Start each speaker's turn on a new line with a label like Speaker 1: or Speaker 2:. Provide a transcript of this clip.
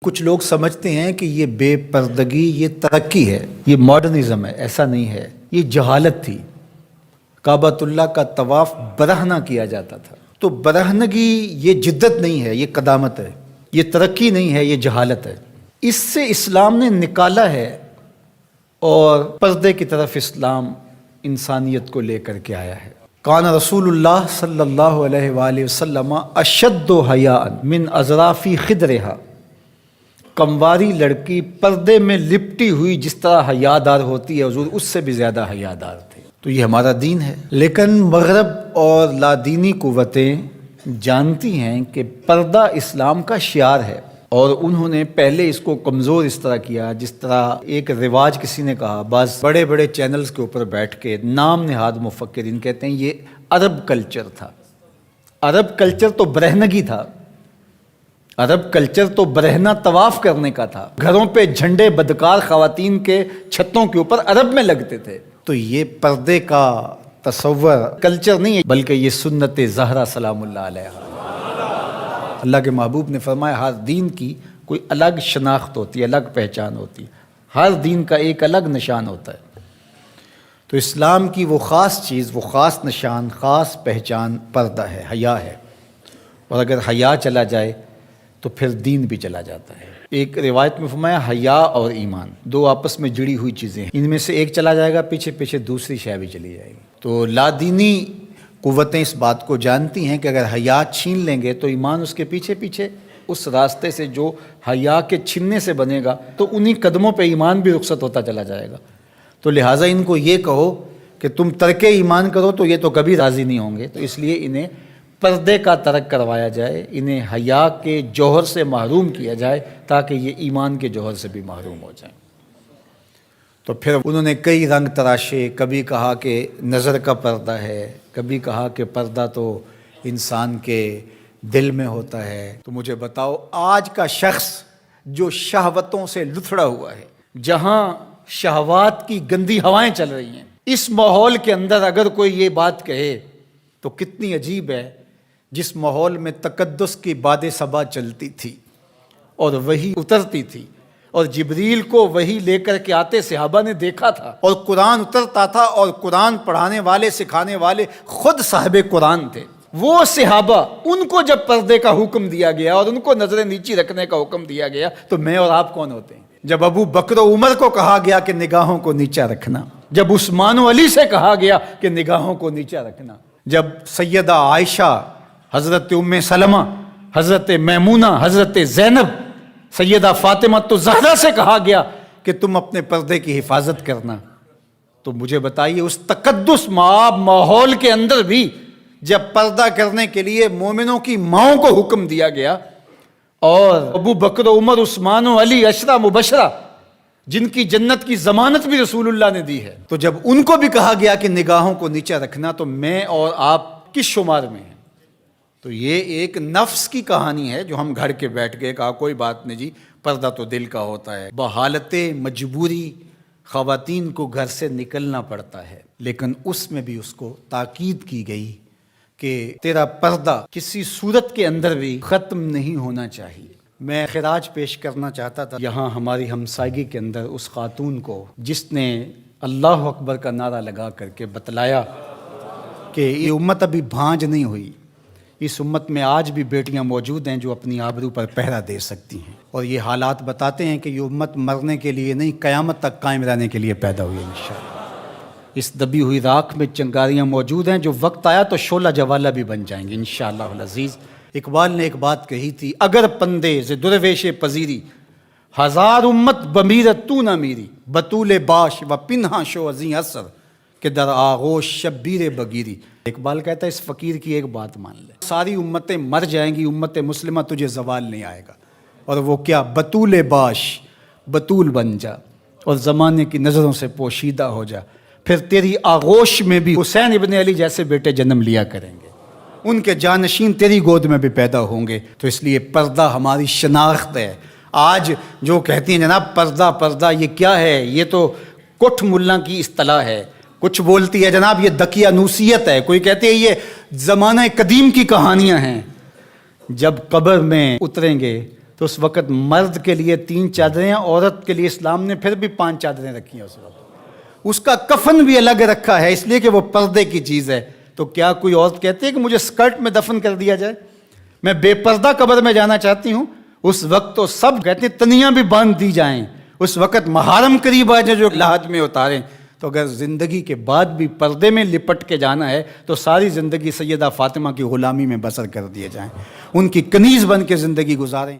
Speaker 1: کچھ لوگ سمجھتے ہیں کہ یہ بے پردگی یہ ترقی ہے، یہ ماڈرنزم ہے۔ ایسا نہیں ہے، یہ جہالت تھی۔ کعبۃ اللہ کا طواف برہنہ کیا جاتا تھا، تو برہنگی یہ جدت نہیں ہے، یہ قدامت ہے، یہ ترقی نہیں ہے، یہ جہالت ہے۔ اس سے اسلام نے نکالا ہے، اور پردے کی طرف اسلام انسانیت کو لے کر کے آیا ہے۔ کان رسول اللہ صلی اللہ علیہ وآلہ وسلم اشد حیاء من اظراف خدرہا، کمواری لڑکی پردے میں لپٹی ہوئی جس طرح حیادار ہوتی ہے، حضور اس سے بھی زیادہ حیادار تھے۔ تو یہ ہمارا دین ہے، لیکن مغرب اور لادینی قوتیں جانتی ہیں کہ پردہ اسلام کا شعار ہے، اور انہوں نے پہلے اس کو کمزور اس طرح کیا، جس طرح ایک رواج کسی نے کہا، بعض بڑے بڑے چینلز کے اوپر بیٹھ کے نام نہاد مفکرین کہتے ہیں یہ عرب کلچر تھا۔ عرب کلچر تو برہنگی تھا، عرب کلچر تو برہنہ طواف کرنے کا تھا، گھروں پہ جھنڈے بدکار خواتین کے چھتوں کے اوپر عرب میں لگتے تھے۔ تو یہ پردے کا تصور کلچر نہیں ہے، بلکہ یہ سنت زہرا سلام اللہ علیہا۔ اللہ کے محبوب نے فرمایا ہر دین کی کوئی الگ شناخت ہوتی ہے، الگ پہچان ہوتی ہے، ہر دین کا ایک الگ نشان ہوتا ہے۔ تو اسلام کی وہ خاص چیز، وہ خاص نشان، خاص پہچان پردہ ہے، حیا ہے، اور اگر حیا چلا جائے تو پھر دین بھی چلا جاتا ہے۔ ایک روایت میں فرمایا حیا اور ایمان دو آپس میں جڑی ہوئی چیزیں ہیں، ان میں سے ایک چلا جائے گا پیچھے پیچھے دوسری شے بھی چلی جائے گی۔ تو لادینی قوتیں اس بات کو جانتی ہیں کہ اگر حیا چھین لیں گے تو ایمان اس کے پیچھے پیچھے اس راستے سے جو حیا کے چھننے سے بنے گا، تو انہی قدموں پہ ایمان بھی رخصت ہوتا چلا جائے گا۔ تو لہٰذا ان کو یہ کہو کہ تم ترک ایمان کرو تو یہ تو کبھی راضی نہیں ہوں گے، تو اس لیے انہیں پردے کا ترک کروایا جائے، انہیں حیا کے جوہر سے محروم کیا جائے تاکہ یہ ایمان کے جوہر سے بھی محروم ہو جائیں۔ تو پھر انہوں نے کئی رنگ تراشے، کبھی کہا کہ نظر کا پردہ ہے، کبھی کہا کہ پردہ تو انسان کے دل میں ہوتا ہے۔ تو مجھے بتاؤ آج کا شخص جو شہوتوں سے لتھڑا ہوا ہے، جہاں شہوات کی گندی ہوائیں چل رہی ہیں، اس ماحول کے اندر اگر کوئی یہ بات کہے تو کتنی عجیب ہے، جس ماحول میں تقدس کی باد صبا چلتی تھی اور وحی اترتی تھی، اور جبریل کو وحی لے کر کے آتے صحابہ نے دیکھا تھا، اور قرآن اترتا تھا، اور قرآن پڑھانے والے سکھانے والے خود صاحب قرآن تھے، وہ صحابہ، ان کو جب پردے کا حکم دیا گیا اور ان کو نظریں نیچی رکھنے کا حکم دیا گیا، تو میں اور آپ کون ہوتے ہیں؟ جب ابو بکر و عمر کو کہا گیا کہ نگاہوں کو نیچا رکھنا، جب عثمان و علی سے کہا گیا کہ نگاہوں کو نیچا رکھنا، جب سیدہ عائشہ، حضرت ام سلمہ، حضرت میمونہ، حضرت زینب، سیدہ فاطمہ تو زہرا سے کہا گیا کہ تم اپنے پردے کی حفاظت کرنا، تو مجھے بتائیے اس تقدس مآب ماحول کے اندر بھی جب پردہ کرنے کے لیے مومنوں کی ماؤں کو حکم دیا گیا، اور ابو بکر و عمر، عثمان و علی، عشرہ مبشرہ جن کی جنت کی ضمانت بھی رسول اللہ نے دی ہے، تو جب ان کو بھی کہا گیا کہ نگاہوں کو نیچا رکھنا، تو میں اور آپ کس شمار میں ہیں؟ تو یہ ایک نفس کی کہانی ہے جو ہم گھڑ کے بیٹھ گئے، کہا کوئی بات نہیں جی، پردہ تو دل کا ہوتا ہے۔ بحالت مجبوری خواتین کو گھر سے نکلنا پڑتا ہے، لیکن اس میں بھی اس کو تاکید کی گئی کہ تیرا پردہ کسی صورت کے اندر بھی ختم نہیں ہونا چاہیے۔ میں خراج پیش کرنا چاہتا تھا یہاں ہماری ہمسائیگی کے اندر اس خاتون کو جس نے اللہ اکبر کا نعرہ لگا کر کے بتلایا کہ یہ امت ابھی بھانج نہیں ہوئی، اس امت میں آج بھی بیٹیاں موجود ہیں جو اپنی آبرو پر پہرا دے سکتی ہیں، اور یہ حالات بتاتے ہیں کہ یہ امت مرنے کے لیے نہیں، قیامت تک قائم رہنے کے لیے پیدا ہوئی ہے انشاءاللہ۔ اس دبی ہوئی راکھ میں چنگاریاں موجود ہیں، جو وقت آیا تو شعلہ جوالہ بھی بن جائیں گے انشاءاللہ العزیز۔ اقبال نے ایک بات کہی تھی، اگر پندے ز درویش پذیری، ہزار امت بمیرت تو نہ میری، بطول باش و پنہا شو ازیں اثر کہ در آغوش شبیر بگیری۔ اقبال کہتا ہے اس فقیر کی ایک بات مان لے، ساری امتیں مر جائیں گی، امت مسلمہ تجھے زوال نہیں آئے گا، اور وہ کیا؟ بطول باش، بطول بن جا اور زمانے کی نظروں سے پوشیدہ ہو جا، پھر تیری آغوش میں بھی حسین ابن علی جیسے بیٹے جنم لیا کریں گے، ان کے جانشین تیری گود میں بھی پیدا ہوں گے۔ تو اس لیے پردہ ہماری شناخت ہے۔ آج جو کہتی ہیں جناب پردہ پردہ، یہ کیا ہے؟ یہ تو کٹھ ملا کی اصطلاح ہے، کچھ بولتی ہے جناب یہ دقیانوسیت ہے، کوئی کہتے ہیں یہ زمانہ قدیم کی کہانیاں ہیں۔ جب قبر میں اتریں گے تو اس وقت مرد کے لیے 3 چادریں، عورت کے لیے اسلام نے پھر بھی 5 چادریں رکھی ہیں اس وقت. اس کا کفن بھی الگ رکھا ہے اس لیے کہ وہ پردے کی چیز ہے. تو کیا کوئی عورت کہتی ہے کہ مجھے اسکرٹ میں دفن کر دیا جائے، میں بے پردہ قبر میں جانا چاہتی ہوں؟ اس وقت تو سب کہتے ہیں تنیاں بھی باندھ دی جائیں، اس وقت محارم قریب آ جائیں جو لحد میں اتاریں. تو اگر زندگی کے بعد بھی پردے میں لپٹ کے جانا ہے تو ساری زندگی سیدہ فاطمہ کی غلامی میں بسر کر دیے جائیں، ان کی کنیز بن کے زندگی گزاریں.